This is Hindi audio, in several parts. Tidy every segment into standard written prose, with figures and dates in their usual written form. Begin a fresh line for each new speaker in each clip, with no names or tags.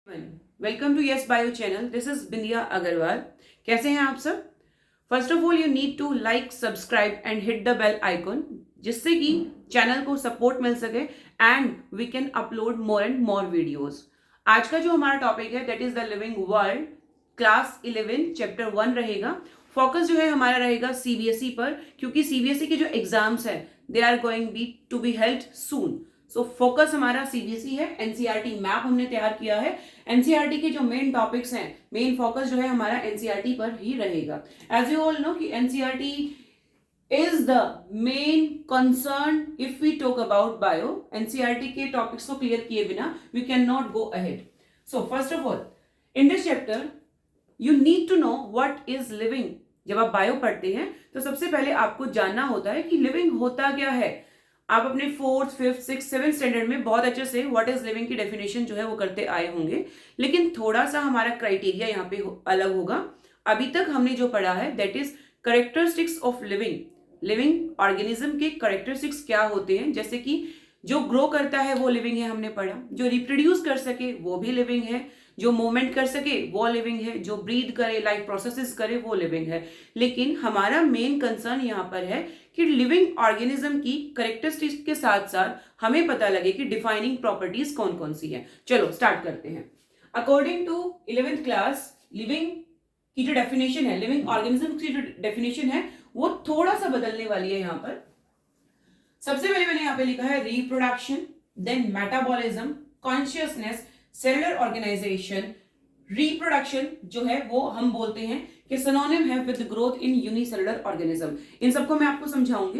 Welcome to yes bio channel. This is Bindiya Agarwal. कैसे हैं आप सब? First of all you need to like, subscribe and hit the bell icon, जिससे कि चैनल को सपोर्ट मिल सके and we can upload more and more videos. आज का जो हमारा टॉपिक है that is the living world, class 11 chapter 1 रहेगा. फोकस जो है हमारा रहेगा सीबीएसई पर, क्योंकि सीबीएसई के जो एग्जाम्स है they are going to be held soon. So focus हमारा सीबीएसई है. एनसीईआरटी मैप हमने तैयार किया है. एनसीईआरटी के जो मेन टॉपिक्स हैं, मेन फोकस जो है हमारा एनसीईआरटी पर ही रहेगा. एज यू ऑल नो कि NCERT is the main concern if we talk about bio. NCERT के टॉपिक्स को क्लियर किए बिना we can not go ahead. So first of all in this chapter you need to know what is living. जब आप बायो पढ़ते हैं तो सबसे पहले आपको जानना होता है कि लिविंग होता क्या है. आप अपने 4th, 5th, 6th, 7th standard में बहुत अच्छे से व्हाट इज लिविंग की डेफिनेशन जो है वो करते आए होंगे, लेकिन थोड़ा सा हमारा क्राइटेरिया यहाँ पे अलग होगा. अभी तक हमने जो पढ़ा है that is characteristics of living. Living organism के करेक्टरिस्टिक्स क्या होते हैं, जैसे कि जो ग्रो करता है वो लिविंग है, हमने पढ़ा. जो रिप्रोड्यूस कर सके वो भी लिविंग है. जो मूवमेंट कर सके वो लिविंग है. जो ब्रीद करे, लाइफ प्रोसेसेस करे, वो लिविंग है. लेकिन हमारा मेन कंसर्न यहाँ पर है कि लिविंग ऑर्गेनिज्म की करेक्टरिस्टिक्स के साथ साथ हमें पता लगे कि डिफाइनिंग प्रॉपर्टीज कौन कौन सी है. चलो स्टार्ट करते हैं. According to 11th class, living की जो डेफिनेशन है, लिविंग ऑर्गेनिज्म की जो डेफिनेशन है वो थोड़ा सा बदलने वाली है. यहाँ पर सबसे पहले मैंने यहाँ पे लिखा है reproduction, then metabolism, consciousness, cellular organisation. Reproduction जो है वो हम बोलते हैं कि सिनोनिम है with growth in unicellular organism. इन सबको मैं आपको समझाऊंगी.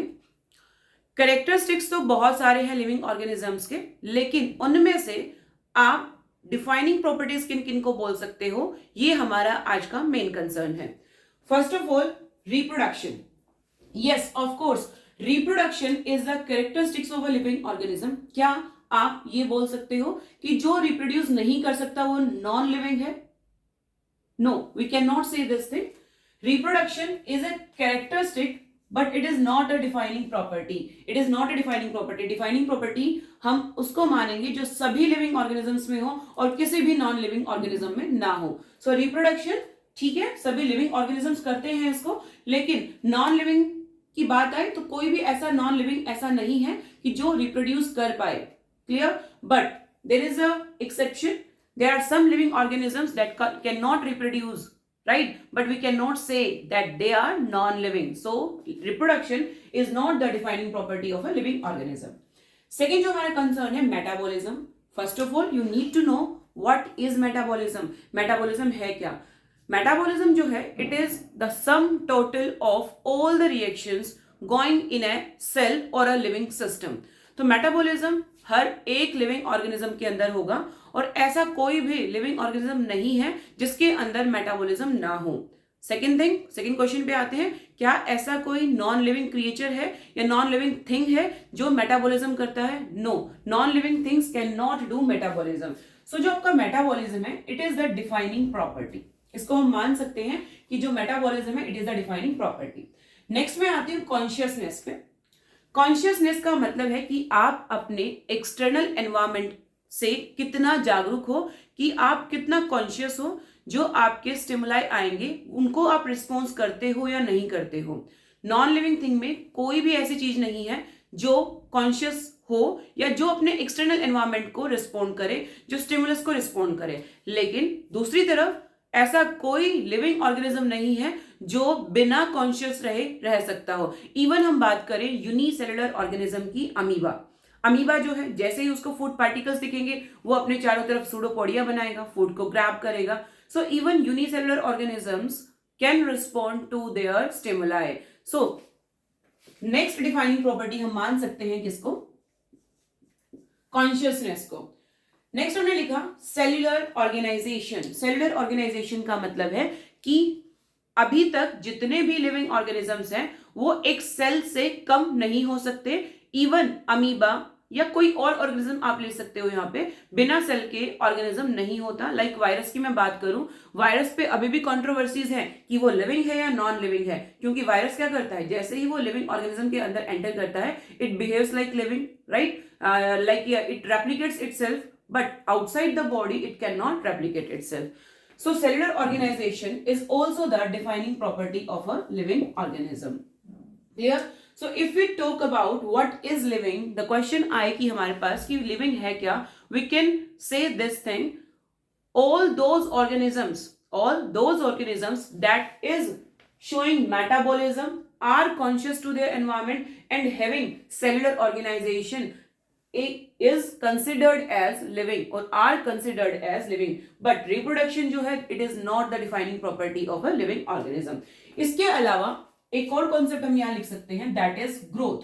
कैरेक्टरिस्टिक्स तो बहुत सारे हैं लिविंग ऑर्गेनिजम्स के, लेकिन उनमें से आप डिफाइनिंग प्रॉपर्टीज किन किन को बोल सकते हो, ये हमारा आज का मेन कंसर्न है. First of all reproduction. Yes of course reproduction is the characteristics of a living organism. क्या आप ये बोल सकते हो कि जो रिप्रोड्यूस नहीं कर सकता वो नॉन लिविंग है? नो, वी कैन नॉट से this thing. Reproduction is a characteristic but it is not a defining property. It is not a defining property. Defining property हम उसको मानेंगे जो सभी लिविंग ऑर्गेनिजम्स में हो और किसी भी नॉन लिविंग ऑर्गेनिज्म में ना हो. सो रिप्रोडक्शन ठीक है, सभी लिविंग ऑर्गेनिजम्स करते हैं इसको, लेकिन नॉन लिविंग की बात आए तो कोई भी ऐसा नॉन लिविंग ऐसा नहीं है कि जो रिप्रोड्यूस कर पाए. Clear? But there is a exception. There are some living organisms that cannot reproduce, right? But we cannot say that they are non-living. So reproduction is not the defining property of a living organism. Second जो हमारा concern है metabolism. First of all, you need to know what is metabolism. Metabolism है क्या? Metabolism जो है it is the sum total of all the reactions going in a cell or a living system. तो मेटाबॉलिज्म हर एक लिविंग ऑर्गेनिज्म के अंदर होगा और ऐसा कोई भी लिविंग ऑर्गेनिज्म नहीं है जिसके अंदर मेटाबॉलिज्म ना हो. सेकेंड क्वेश्चन पे आते हैं, क्या ऐसा कोई नॉन लिविंग क्रिएचर है या नॉन लिविंग थिंग है जो मेटाबॉलिज्म करता है? No, non living things can not do metabolism. So जो आपका मेटाबॉलिज्म है it is the defining property. इसको हम मान सकते हैं कि जो मेटाबॉलिज्म है it is the defining property. Next में आती हूँ कॉन्शियसनेस पे. कॉन्शियसनेस का मतलब है कि आप अपने एक्सटर्नल एनवायरनमेंट से कितना जागरूक हो, कि आप कितना कॉन्शियस हो. जो आपके स्टिमुलाई आएंगे उनको आप रिस्पॉन्स करते हो या नहीं करते हो. नॉन लिविंग थिंग में कोई भी ऐसी चीज नहीं है जो कॉन्शियस हो या जो अपने एक्सटर्नल एनवायरनमेंट को रिस्पॉन्ड करे, जो स्टिमुलस को रिस्पॉन्ड करे. लेकिन दूसरी तरफ ऐसा कोई लिविंग ऑर्गेनिज्म नहीं है जो बिना कॉन्शियस रह सकता हो. इवन हम बात करें यूनिसेलुलर ऑर्गेनिज्म की, अमीबा. अमीबा जो है जैसे ही उसको फूड पार्टिकल्स दिखेंगे वो अपने चारों तरफ सूडोपोडिया बनाएगा, फूड को ग्रैब करेगा. So even unicellular organisms can respond to their stimuli. So next defining property हम मान सकते हैं किसको? कॉन्शियसनेस को. नेक्स्ट हमने लिखा सेल्यूलर ऑर्गेनाइजेशन. सेल्यूलर ऑर्गेनाइजेशन का मतलब है कि अभी तक जितने भी लिविंग ऑर्गेनिजम्स हैं वो एक सेल से कम नहीं हो सकते. इवन अमीबा या कोई और ऑर्गेनिज्म आप ले सकते हो, यहाँ पे बिना सेल के ऑर्गेनिज्म नहीं होता. लाइक वायरस की मैं बात करूं, वायरस पे अभी भी कंट्रोवर्सीज हैं कि वो लिविंग है या नॉन लिविंग है, क्योंकि वायरस क्या करता है, जैसे ही वो लिविंग ऑर्गेनिज्म के अंदर एंटर करता है it behaves like living, right? Like it replicates itself but outside the body it cannot replicate itself. So cellular organization is also the defining property of a living organism. Clear? So if we talk about what is living, the question आए कि हमारे पास कि living है क्या, we can say this thing: all those organisms that is showing metabolism, are conscious to their environment and having cellular organization is considered as living or are considered as living. But reproduction जो है, it is not the defining property of a living organism. इसके अलावा एक और कॉन्सेप्ट हम यहां लिख सकते हैं, दैट इज ग्रोथ.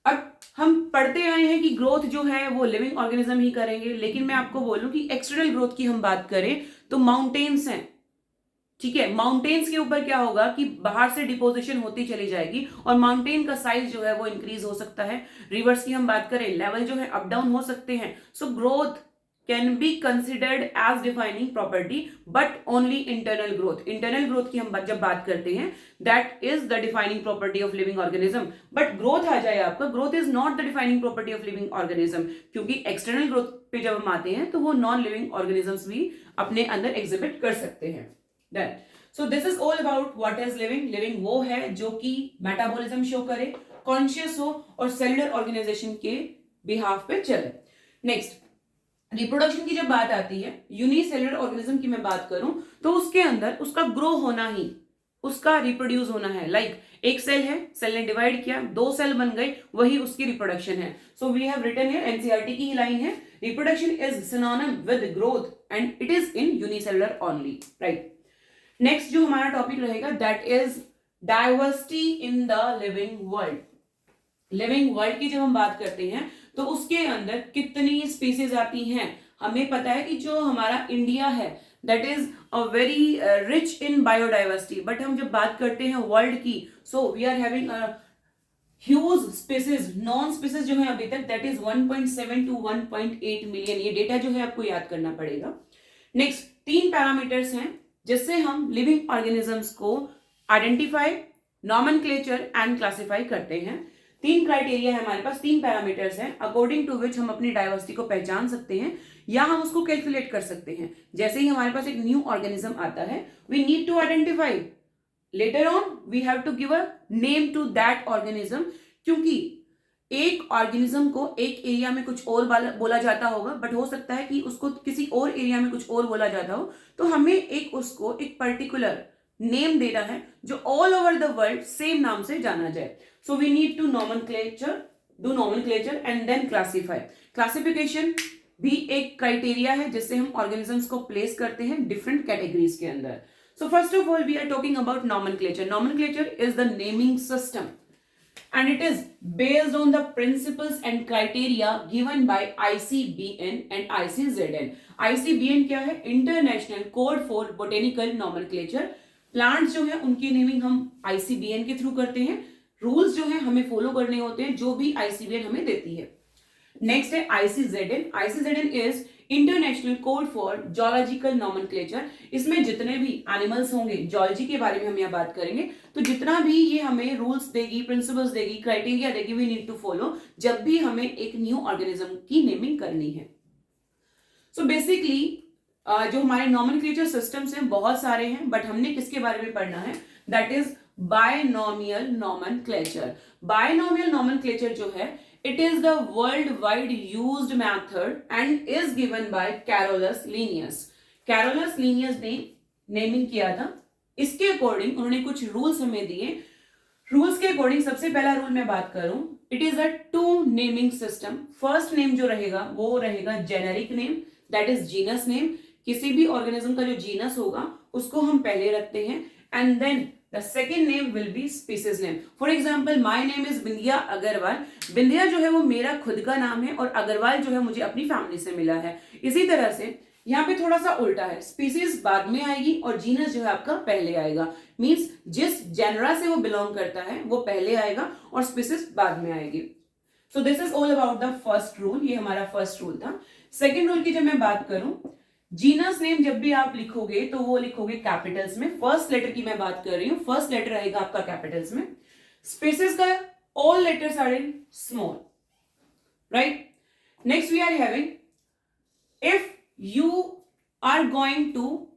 अब हम पढ़ते आए हैं कि ग्रोथ जो है वो लिविंग ऑर्गेनिज्म ही करेंगे, लेकिन मैं आपको बोलूं कि एक्सटर्नल ग्रोथ की हम बात करें तो माउंटेन्स हैं. ठीक है, माउंटेन्स के ऊपर क्या होगा कि बाहर से डिपोजिशन होती चली जाएगी और माउंटेन का साइज जो है वो इंक्रीज हो सकता है. रिवर्स की हम बात करें, लेवल जो है अप डाउन हो सकते हैं. So growth can be considered as defining property, but only internal growth. Internal growth की हम जब बात करते हैं, that is the defining property of living organism. But growth आ जाए आपका, growth is not the defining property of living organism, क्योंकि external growth पे जब हम आते हैं तो वो non living organisms भी अपने अंदर exhibit कर सकते हैं. Then, so this is all about what is living. Living वो है जो कि metabolism show करे, conscious हो और cellular organization के behalf पे चले. Next, रिप्रोडक्शन की जब बात आती है, यूनिसेलुलर ऑर्गेनिज्म की मैं बात करूं तो उसके अंदर उसका ग्रो होना ही, उसका रिप्रोड्यूस होना है. लाइक एक सेल है, सेल ने डिवाइड किया, 2 सेल बन गए, वही उसकी रिप्रोडक्शन है. So we have written here, NCERT की ही लाइन है, reproduction is synonym with growth and it is in unicellular only. Right. Next जो हमारा टॉपिक रहेगा, that is diversity in the living world. Living world की जब हम बात करते हैं तो उसके अंदर कितनी स्पीसीज आती हैं. हमें पता है कि जो हमारा इंडिया है that is a very rich in biodiversity, but हम जब बात करते हैं वर्ल्ड की, so we are having huge species. Known species जो है अभी तक दैट इज 1.7 to 1.8 मिलियन. ये डेटा जो है आपको याद करना पड़ेगा. नेक्स्ट 3 पैरामीटर्स हैं जिससे हम लिविंग ऑर्गेनिजम्स को आइडेंटिफाई, नॉमेनक्लेचर एंड क्लासिफाई करते हैं. 3 क्राइटेरिया है हमारे पास, 3 पैरामीटर्स हैं अकॉर्डिंग टू विच हम अपनी डाइवर्सिटी को पहचान सकते हैं या हम उसको कैलकुलेट कर सकते हैं. जैसे ही हमारे पास एक न्यू ऑर्गेनिज्म आता है, we need to identify, later on we have to give a name to that organism. क्योंकि एक ऑर्गेनिज्म को एक एरिया में कुछ और बोला जाता होगा, बट हो सकता है कि उसको किसी और एरिया में कुछ और बोला जाता हो, तो हमें उसको एक पर्टिकुलर नेम देना है जो all over the world same नाम से जाना जाए. So we need to do nomenclature and then classify. Classification भी एक क्राइटेरिया है जिससे हम ऑर्गेनिजम्स को प्लेस करते हैं डिफरेंट कैटेगरीज के अंदर. So first of all we are talking about nomenclature. Nomenclature is the naming system and it is based on the principles and criteria given by ICBN and ICZN. ICBN क्या है? International Code for Botanical Nomenclature. Plants जो है उनकी नेमिंग हम ICBN के थ्रू करते हैं. रूल्स जो है हमें फॉलो करने होते हैं जो भी आईसीबीएन हमें देती है. नेक्स्ट है ICZN. ICZN is international code for zoological nomenclature. इसमें जितने भी एनिमल्स होंगे, जोलॉजी के बारे में हम यहाँ बात करेंगे, तो जितना भी ये हमें रूल्स देगी, प्रिंसिपल्स देगी, क्राइटेरिया देगी, वी नीड टू फॉलो जब भी हमें एक न्यू ऑर्गेनिज्म की नेमिंग करनी है. सो बेसिकली जो हमारे नॉमेनक्लेचर सिस्टम्स हैं बहुत सारे हैं, बट हमने किसके बारे में पढ़ना है, that is binomial nomenclature. Binomial nomenclature जो है, it is the worldwide used method and is given by Carolus Linnaeus. Carolus Linnaeus ने नेमिंग किया था. इसके अकॉर्डिंग उन्होंने कुछ रूल्स हमें दिए. रूल्स के अकॉर्डिंग सबसे पहला रूल मैं बात करूं, it is a 2 naming system. First name जो रहेगा वो रहेगा generic name, that is genus name. किसी भी ऑर्गेनिज्म का जो जीनस होगा उसको हम पहले रखते हैं, and then the second name will be species name. For example, my name is बिंदिया अग्रवाल. बिंदिया जो है वो मेरा खुद का नाम है और अग्रवाल जो है मुझे अपनी फैमिली से मिला है. इसी तरह से यहाँ पे थोड़ा सा उल्टा है, स्पीसीज बाद में आएगी और जीनस जो है आपका पहले आएगा. मींस जिस जेनरा से वो बिलोंग करता है वो पहले आएगा और स्पीसीज बाद में आएगी. सो this is all about the first rule. ये हमारा फर्स्ट रूल था. सेकेंड रूल की जब मैं बात करूं, जीनस नेम जब भी आप लिखोगे तो वो लिखोगे कैपिटल्स में. फर्स्ट लेटर की मैं बात कर रही हूं, फर्स्ट लेटर रहेगा आपका कैपिटल्स में. स्पीसीज का all letters are in small. Right. Next we are having, if you are going to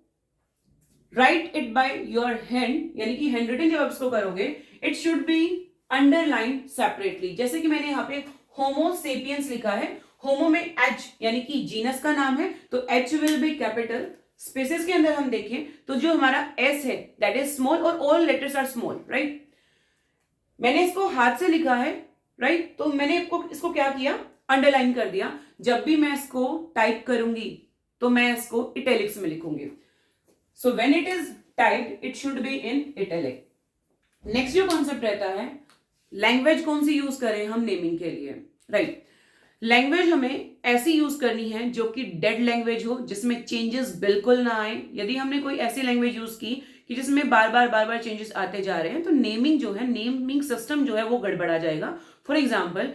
write it by your hand, यानी कि हैंड रिटन जब आप इसको करोगे, it should be underline separately. जैसे कि मैंने यहाँ पे होमो सेपियंस लिखा है, होमो में एच यानी कि जीनस का नाम है, तो H will be capital. Species के अंदर हम देखें तो जो हमारा एस है दैट इज स्मॉल और all letters are small, right. मैंने इसको हाथ से लिखा है, राइट, तो मैंने इसको क्या किया, अंडरलाइन कर दिया। जब भी मैं इसको टाइप करूंगी तो मैं इसको इटैलिक्स में लिखूंगी। So when it is typed it should be in italic. Next जो कॉन्सेप्ट रहता है, लैंग्वेज कौन सी यूज करें हम नेमिंग के लिए, राइट। लैंग्वेज हमें ऐसी यूज करनी है जो कि डेड लैंग्वेज हो, जिसमें चेंजेस बिल्कुल ना आए। यदि हमने कोई ऐसी लैंग्वेज यूज की कि जिसमें बार बार चेंजेस आते जा रहे हैं, तो नेमिंग जो है, नेमिंग सिस्टम जो है वो गड़बड़ा जाएगा। फॉर एग्जाम्पल,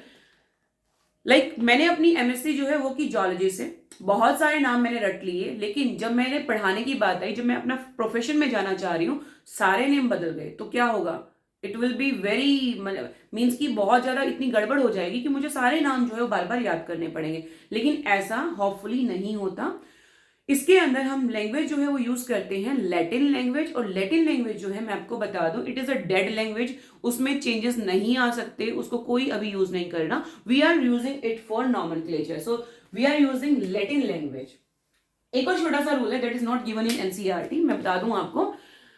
लाइक मैंने अपनी एमएससी जो है वो की जियोलॉजी से, बहुत सारे नाम मैंने रट लिए, लेकिन जब मैंने पढ़ाने की बात आई, जब मैं अपना प्रोफेशन में जाना चाह रही हूँ, सारे नेम बदल गए, तो क्या होगा, it will be very, means की बहुत ज्यादा इतनी गड़बड़ हो जाएगी कि मुझे सारे नाम जो है वो बार बार याद करने पड़ेंगे। लेकिन ऐसा होपफुली नहीं होता। इसके अंदर हम लैंग्वेज जो है वो यूज करते हैं लैटिन लैंग्वेज, और लैटिन लैंग्वेज जो है मैं आपको बता दूं, it is a dead language, उसमें चेंजेस नहीं आ सकते, उसको कोई अभी यूज नहीं करना। We are using it for nomenclature, so we are using Latin language. एक और छोटा सा रूल है that is not given in NCERT, मैं बता दूं आपको।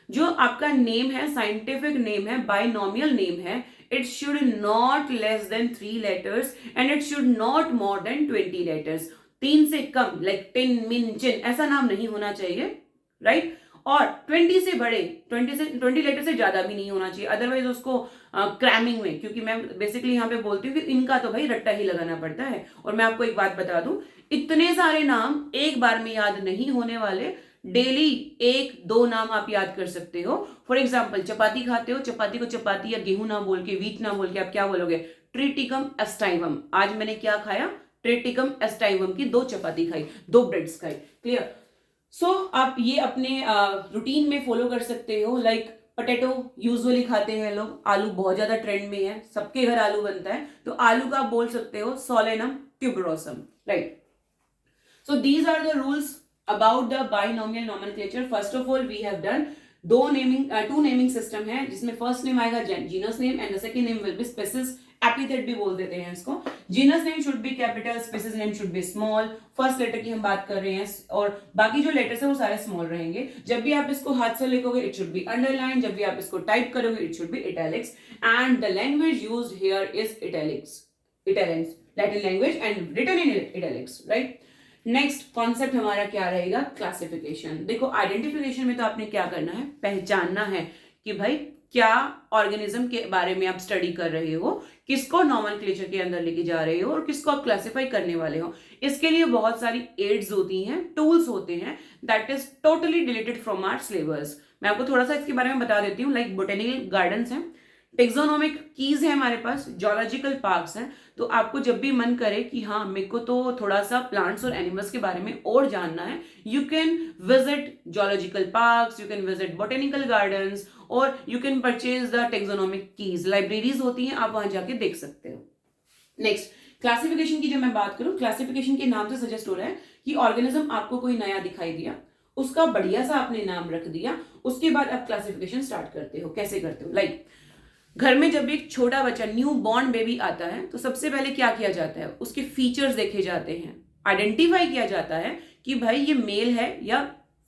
जो आपका नेम है, साइंटिफिक नेम है, बाइनोमियल नेम है, it should not less than 3 letters and it should not more than 20 letters। 3 से कम, लाइक टिन, मिन, चिन, ऐसा नाम नहीं होना चाहिए, राइट। और 20 से बड़े, 20 लेटर से ज्यादा भी नहीं होना चाहिए, अदरवाइज उसको क्रैमिंग में, क्योंकि मैं बेसिकली यहाँ पे बोलती हूँ कि इनका तो भाई रट्टा ही लगाना पड़ता है। और मैं आपको एक बात बता दूं, इतने सारे नाम एक बार में याद नहीं होने वाले। डेली 1-2 नाम आप याद कर सकते हो। फॉर एग्जाम्पल, चपाती खाते हो, चपाती को चपाती या गेहूं ना बोल के, वीट ना बोल के आप क्या बोलोगे, ट्रिटिकम एस्टाइवम। आज मैंने क्या खाया, ट्रिटिकम एस्टाइवम की 2 चपाती खाई, 2 ब्रेड्स खाई। क्लियर। सो आप ये अपने रूटीन में फॉलो कर सकते हो। लाइक पोटैटो यूजुअली खाते हैं लोग, आलू बहुत ज्यादा ट्रेंड में है, सबके घर आलू बनता है, तो आलू का आप बोल सकते हो Solanum tuberosum, right. So these are the rules about the binomial nomenclature. First of all, we have done two naming system है, जिसमें first name आएगा genus name and the second name will be species, epithet भी बोल देते हैं इसको। genus name should be capital, species name should be small। first letter की हम बात कर रहे हैं, और बाकी जो letters है वो सारे small रहेंगे। जब भी आप इसको हाथ से लिखोगे it should be underlined, जब भी आप इसको type करोगे it should be italics, and the language used here is italics, Latin language and written in italics, right? Next concept हमारा क्या रहेगा, क्लासिफिकेशन। देखो, आइडेंटिफिकेशन में तो आपने क्या करना है, पहचानना है कि भाई क्या ऑर्गेनिज्म के बारे में आप स्टडी कर रहे हो, किसको नॉमेनक्लेचर के अंदर लेके जा रहे हो और किसको आप क्लासिफाई करने वाले हो। इसके लिए बहुत सारी एड्स होती हैं, टूल्स होते हैं, that is totally deleted from our syllabus. मैं आपको थोड़ा सा इसके बारे में बता देती हूँ। लाइक बोटेनिकल गार्डन्स हैं, टेक्सोनोमिक कीज है हमारे पास, जोलॉजिकल पार्क्स हैं। तो आपको जब भी मन करे कि हाँ मेरे को तो थोड़ा सा प्लांट्स और एनिमल्स के बारे में और जानना है, you can visit zoological parks, you can visit botanical gardens, और you can purchase the taxonomic keys. Libraries होती हैं, आप वहां जाके देख सकते हो। नेक्स्ट, क्लासिफिकेशन की जब मैं बात करूं, क्लासिफिकेशन के नाम से सजेस्ट हो रहा है कि ऑर्गेनिज्म आपको कोई नया दिखाई दिया, उसका बढ़िया सा आपने नाम रख दिया, उसके बाद आप क्लासिफिकेशन स्टार्ट करते हो। कैसे करते हो, लाइक घर में जब एक छोटा बच्चा, न्यू बॉर्न बेबी आता है, तो सबसे पहले क्या किया जाता है, उसके फीचर्स देखे जाते हैं, आइडेंटिफाई किया जाता है कि भाई ये मेल है या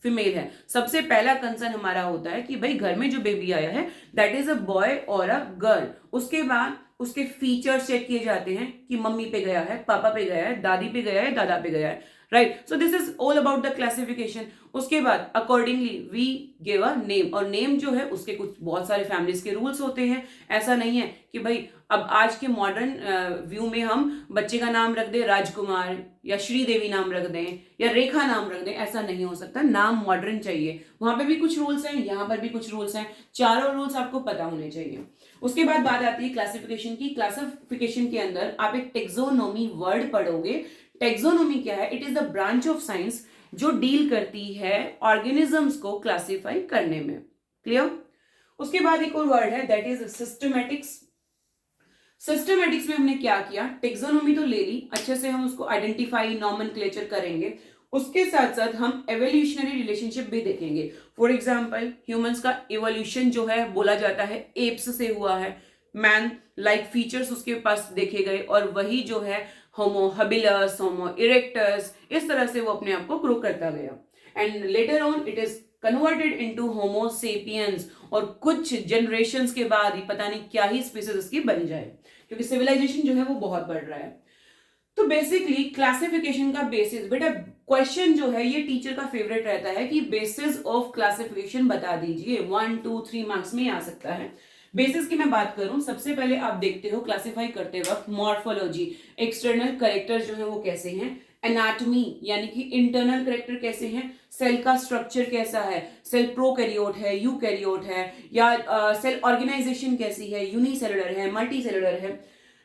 फीमेल है। सबसे पहला कंसर्न हमारा होता है कि भाई घर में जो बेबी आया है दैट इज अ बॉय और अ गर्ल। उसके बाद उसके फीचर्स चेक किए जाते हैं कि मम्मी पे गया है, पापा पे गया है, दादी पे गया है, दादा पे गया है, right. So this is all about the classification. उसके बाद accordingly we give a name, और नेम जो है उसके कुछ बहुत सारे फैमिलीज के रूल्स होते हैं। ऐसा नहीं है कि भाई अब आज के मॉडर्न व्यू में हम बच्चे का नाम रख दें राजकुमार, या श्रीदेवी नाम रख दें, या रेखा नाम रख दें, ऐसा नहीं हो सकता। नाम मॉडर्न चाहिए, वहां पे भी कुछ रूल्स हैं, यहाँ पर भी कुछ रूल्स हैं, चारों रूल्स आपको पता होने चाहिए। उसके बाद बात आती है क्लासिफिकेशन की। क्लासिफिकेशन के अंदर आप एक टेक्सोनोमी वर्ड पढ़ोगे। टेक्सोनोमी क्या है, it is the branch of science जो डील करती है ऑर्गेनिजम्स को क्लासिफाई करने में। क्लियर। उसके बाद एक और वर्ड है दैट इज सिस्टमैटिक्स। सिस्टमैटिक्स में हमने क्या किया, टेक्सोनोमी तो ले ली, अच्छे से हम उसको आइडेंटिफाई नॉमेनक्लेचर करेंगे, उसके साथ साथ हम एवोल्यूशनरी रिलेशनशिप भी देखेंगे। फॉर एग्जांपल ह्यूमंस का इवोल्यूशन जो है बोला जाता है एप्स से हुआ है, मैन लाइक फीचर्स उसके पास देखे गए, और वही जो है होमो हबिलस, होमो इरेक्टस, इस तरह से वो अपने आप को ग्रो करता गया, and later on it is converted into homo sapiens, और कुछ जनरेशंस के बाद ही पता नहीं क्या ही स्पीसीज इसकी बन जाए, क्योंकि सिविलाइजेशन जो है वो बहुत बढ़ रहा है। तो बेसिकली क्लासिफिकेशन का बेसिस, बेटा क्वेश्चन जो है ये टीचर का फेवरेट रहता है कि बेसिस ऑफ क्लासिफिकेशन बता दीजिए, 1 2 3 मार्क्स में आ सकता है। बेसिस की मैं बात करूं, सबसे पहले आप देखते हो क्लासिफाई करते वक्त मॉर्फोलॉजी, एक्सटर्नल कैरेक्टर जो है वो कैसे हैं, एनाटॉमी यानी कि इंटरनल कैरेक्टर कैसे हैं, सेल का स्ट्रक्चर कैसा है, सेल प्रोकैरियोट है, यूकैरियोट है, या सेल ऑर्गेनाइजेशन कैसी है, यूनिसेलुलर है, मल्टीसेलुलर है,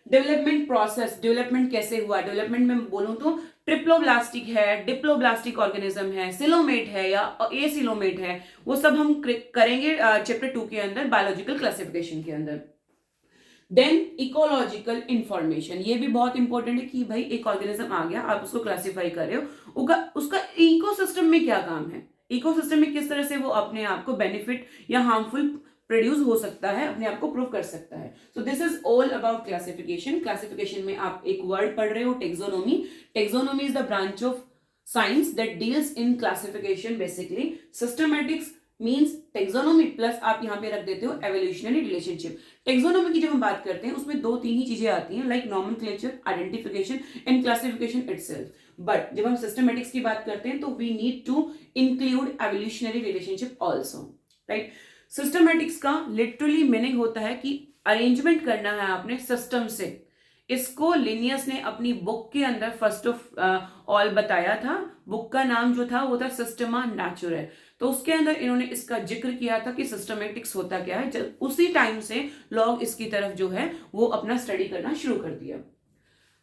डेवलपमेंट प्रोसेस, डेवलपमेंट कैसे हुआ, डेवलपमेंट में बोलूं तो ट्रिप्लोब्लास्टिक है, डिप्लोब्लास्टिक ऑर्गेनिज्म है, सिलोमेट है या एसिलोमेट है, वो सब हम करेंगे चैप्टर 2 के अंदर बायोलॉजिकल क्लासिफिकेशन के अंदर। देन इकोलॉजिकल इंफॉर्मेशन, ये भी बहुत इंपॉर्टेंट है कि भाई एक ऑर्गेनिज्म आ गया, आप उसको क्लासिफाई कर रहे हो, उसका इकोसिस्टम में क्या काम है, इकोसिस्टम में किस तरह से वो अपने आप को बेनिफिट या हार्मफुल प्रोड्यूस हो सकता है, अपने आप को प्रूव कर सकता है। So this is all about classification. Classification में आप एक वर्ड पढ़ रहे हो taxonomy. Taxonomy is the branch of science that deals in classification basically. Systematics means taxonomy plus आप यहां पे रख देते हो एवोल्यूशनरी रिलेशनशिप। टेक्सोनोमी की जब हम बात करते हैं उसमें 2-3 ही चीजें आती हैं, like nomenclature, identification and classification itself. But जब हम सिस्टमैटिक्स की बात करते हैं तो we need to include evolutionary relationship also, right. Systematics का लिटरली मीनिंग होता है कि अरेंजमेंट करना है आपने सिस्टम से। इसको लिनियस ने अपनी बुक के अंदर फर्स्ट ऑफ ऑल बताया था। बुक का नाम जो था वो था सिस्टमा नेचुराe। तो उसके अंदर इन्होंने इसका जिक्र किया था कि सिस्टमैटिक्स होता क्या है। जब उसी टाइम से लोग इसकी तरफ जो है वो अपना स्टडी करना शुरू कर दिया,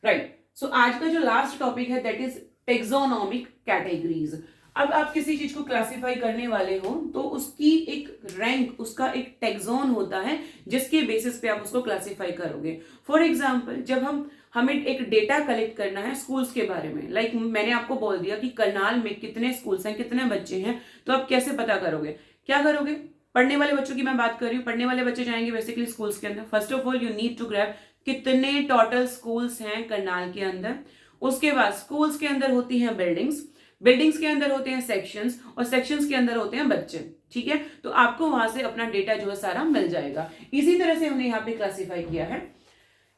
राइट। सो आज का जो लास्ट टॉपिक है दैट इज टेक्सोनोमिक कैटेगरीज। अब आप किसी चीज को क्लासिफाई करने वाले हो तो उसकी एक रैंक, उसका एक टेक्सोन होता है जिसके बेसिस पे आप उसको क्लासिफाई करोगे। फॉर एग्जांपल जब हमें एक डेटा कलेक्ट करना है स्कूल्स के बारे में, लाइक मैंने आपको बोल दिया कि करनाल में कितने स्कूल्स हैं, कितने बच्चे हैं, तो आप कैसे पता करोगे, क्या करोगे। पढ़ने वाले बच्चों की मैं बात कर रही हूँ, पढ़ने वाले बच्चे जाएंगे बेसिकली स्कूल्स के अंदर। First of all you need to grab कितने टोटल स्कूल्स हैं करनाल के अंदर। उसके बाद स्कूल्स के अंदर होती हैं बिल्डिंग्स, बिल्डिंग्स के अंदर होते हैं सेक्शंस, और सेक्शंस के अंदर होते हैं बच्चे, ठीक है। तो आपको वहां से अपना डेटा जो है सारा मिल जाएगा। इसी तरह से हमने यहाँ पे क्लासिफाई किया है।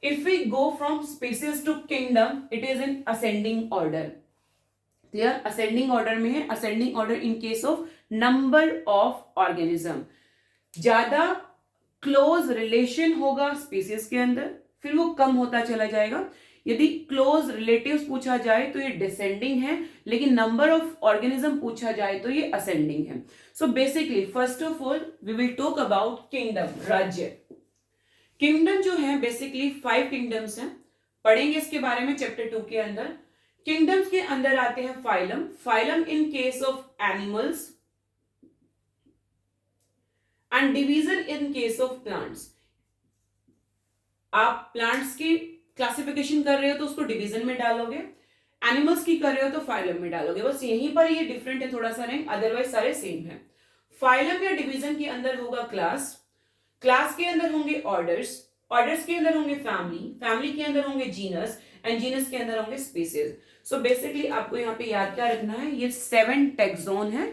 If we go from species to kingdom it is in ascending order, clear. Ascending order में है। Ascending order in case of number of organism, ज्यादा क्लोज रिलेशन होगा स्पीसीज के अंदर, फिर वो कम होता चला जाएगा। यदि क्लोज रिलेटिव्स पूछा जाए तो ये डिसेंडिंग है, लेकिन नंबर ऑफ ऑर्गेनिज्म पूछा जाए तो ये असेंडिंग है। So basically first of all we will talk about kingdom, राज्य। किंगडम जो है बेसिकली 5 किंगडम्स हैं, पढ़ेंगे इसके बारे में चैप्टर 2 के अंदर। किंगडम्स के अंदर आते हैं phylum, phylum in case of animals, and division in case of plants. आप प्लांट्स की क्लासिफिकेशन कर रहे हो तो उसको डिवीजन में डालोगे, एनिमल्स की कर रहे हो तो फाइलम में डालोगे। बस यहीं पर ये डिफरेंट है थोड़ा सा रैंक, अदरवाइज सारे सेम है। फाइलम या डिवीजन के अंदर होगा क्लास, क्लास के अंदर होंगे ऑर्डर्स, ऑर्डर्स के अंदर होंगे फैमिली, फैमिली के अंदर होंगे जीनस, एंड जीनस के अंदर होंगे स्पीसीज। सो बेसिकली आपको यहाँ पे याद क्या रखना है, ये 7 टेक्सोन है,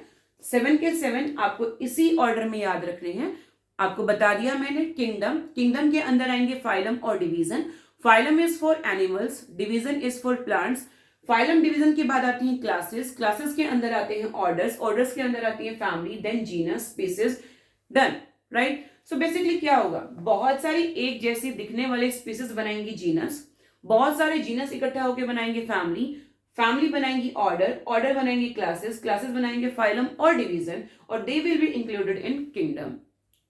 7 के 7 आपको इसी ऑर्डर में याद रखने हैं। आपको बता दिया मैंने किंगडम, किंगडम के अंदर आएंगे फाइलम और division. Phylum is for animals, division is for plants. Phylum division के बाद आती हैं क्लासेस, क्लासेस के अंदर आते हैं ऑर्डर्स, ऑर्डर्स के अंदर आती है family, then genus, species, done, right. So basically क्या होगा, बहुत सारी एक जैसी दिखने वाले स्पीसीज बनाएंगी जीनस, बहुत सारे जीनस इकट्ठा होकर बनाएंगे फैमिली, फैमिली बनाएंगी ऑर्डर, ऑर्डर बनाएंगे क्लासेस, क्लासेस बनाएंगे फाइलम और डिवीजन, और they will be included in kingdom,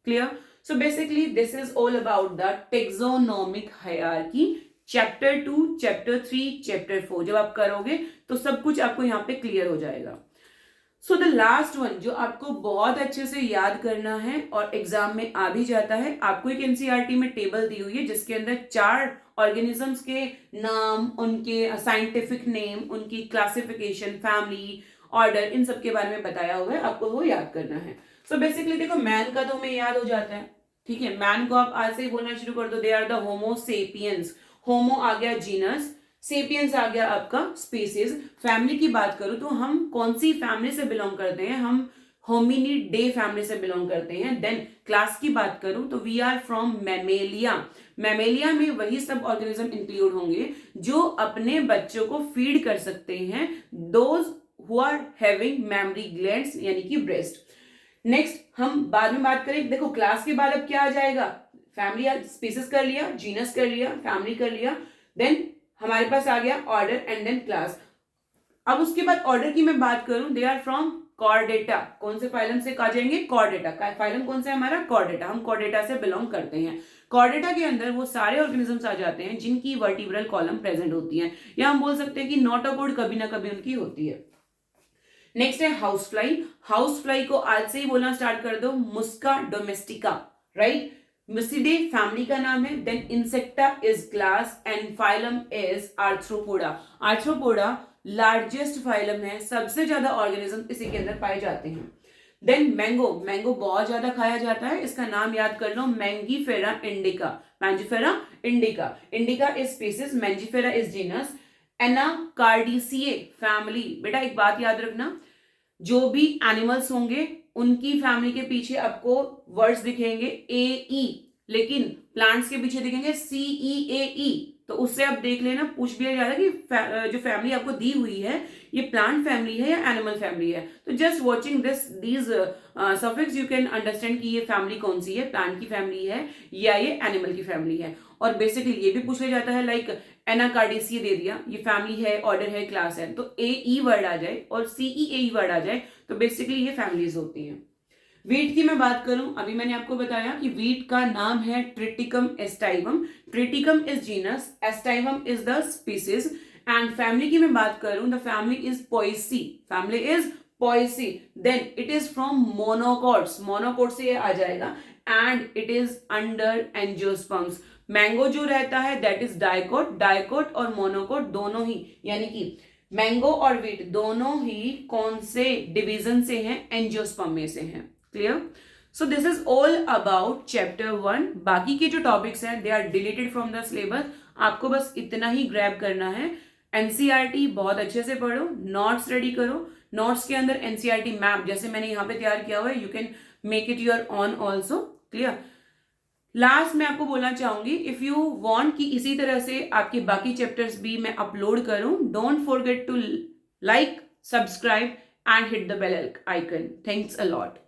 clear. So basically this is all about the taxonomic hierarchy, chapter 2, chapter 3, chapter 4 जब आप करोगे तो सब कुछ आपको यहाँ पे क्लियर हो जाएगा। सो द लास्ट वन जो आपको बहुत अच्छे से याद करना है और एग्जाम में आ भी जाता है, आपको एक एनसीईआरटी में टेबल दी हुई है जिसके अंदर 4 ऑर्गेनिजम्स के नाम, उनके साइंटिफिक नेम, उनकी क्लासिफिकेशन, फैमिली, ऑर्डर, इन सब के बारे में बताया हुआ है, आपको वो याद करना है। सो बेसिकली देखो, मैन का तो हमें याद हो जाता है, ठीक है, मैन को आप आज से ही बोलना शुरू कर दो, they are the Homo sapiens. Homo आ गया जीनस, सेपियंस आ गया आपका स्पीसीज। फैमिली की बात करूं तो हम कौन सी फैमिली से बिलोंग करते हैं, हम होमिनिडे फैमिली से बिलोंग करते हैं। देन क्लास की बात करूं तो we are from mammalia. Mammalia में वही सब ऑर्गेनिज्म इंक्लूड होंगे जो अपने बच्चों को फीड कर सकते हैं, those who are having mammary glands यानी कि ब्रेस्ट। नेक्स्ट हम बाद में बात करें, देखो क्लास के बाद अब क्या आ जाएगा, फैमिली स्पीसीज कर लिया, जीनस कर लिया, फैमिली कर लिया, देन हमारे पास आ गया ऑर्डर एंड देन क्लास। अब उसके बाद ऑर्डर की मैं बात करूं, दे आर फ्रॉम कॉर्डेटा। कौन से फाइलम से कहा जाएंगे, कॉर्डेटा का फाइलम कौन सा है हमारा, कॉर्डेटा। हम कॉर्डेटा से बिलोंग करते हैं। कॉर्डेटा के अंदर वो सारे ऑर्गेनिजम्स आ जाते हैं जिनकी वर्टिब्रल कॉलम प्रेजेंट होती है, या हम बोल सकते हैं कि नोटोकॉर्ड कभी ना कभी उनकी होती है। नेक्स्ट है हाउस फ्लाई। हाउस फ्लाई को आज से ही बोलना स्टार्ट कर दो, मुस्का डोमेस्टिका, राइट। मिसिडे फैमिली का नाम है, then insecta is class and phylum is arthropoda. Arthropoda largest phylum है, सबसे ज्यादा ऑर्गेनिज्म इसी के अंदर पाए जाते हैं। देन मैंगो, मैंगो बहुत ज्यादा खाया जाता है, इसका नाम याद कर लो, Mangifera indica. Mangifera indica, indica is species, Mangifera is genus. Anacardiaceae family. बेटा एक बात याद रखना, जो भी एनिमल्स होंगे उनकी फैमिली के पीछे आपको वर्ड्स दिखेंगे ए ई, लेकिन प्लांट्स के पीछे दिखेंगे सी ई ए ई। तो उससे आप देख लेना, पूछ भी जाता है कि जो फैमिली आपको दी हुई है ये प्लांट फैमिली है या एनिमल फैमिली है। तो just watching these suffix you can understand कि ये फैमिली कौन सी है, प्लांट की फैमिली है या ये एनिमल की फैमिली है। और बेसिकली ये भी पूछ लिया जाता है, लाइक एनाकार्डिसिए दे दिया, ये फैमिली है, ऑर्डर है, क्लास है, तो ए ई वर्ड आ जाए और सी ई ए वर्ड आ जाए तो बेसिकली ये फैमिलीज होती हैं। वीट की मैं बात करूं, अभी मैंने आपको बताया कि वीट का नाम है Triticum aestivum. Triticum is genus, aestivum is the species. And family की मैं बात करूं, the family is Poaceae, family is Poaceae. Then it is from monocots, monocot से ये आ जाएगा, and it is under angiosperms. Mango जो रहता है दैट इज डाइकोट, डाइकोट और मोनोकोट दोनों ही, यानी कि मैंगो और वीट दोनों ही कौन से डिवीजन से हैं, एंजियोस्पर्म में से हैं। Clear. So this is all about chapter 1। बाकी के जो टॉपिक्स हैं they are deleted from the syllabus, आपको बस इतना ही ग्रैब करना है। एनसीईआरटी बहुत अच्छे से पढ़ो, नोट्स रेडी करो, नोट्स के अंदर एनसीईआरटी मैप जैसे मैंने यहाँ पे तैयार किया हुआ है, you can make it your on also. Clear. Last मैं आपको बोलना चाहूंगी, इफ यू वांट कि इसी तरह से आपके बाकी चैप्टर्स भी मैं अपलोड करूं, don't forget to like, subscribe and hit the bell icon. Thanks a lot.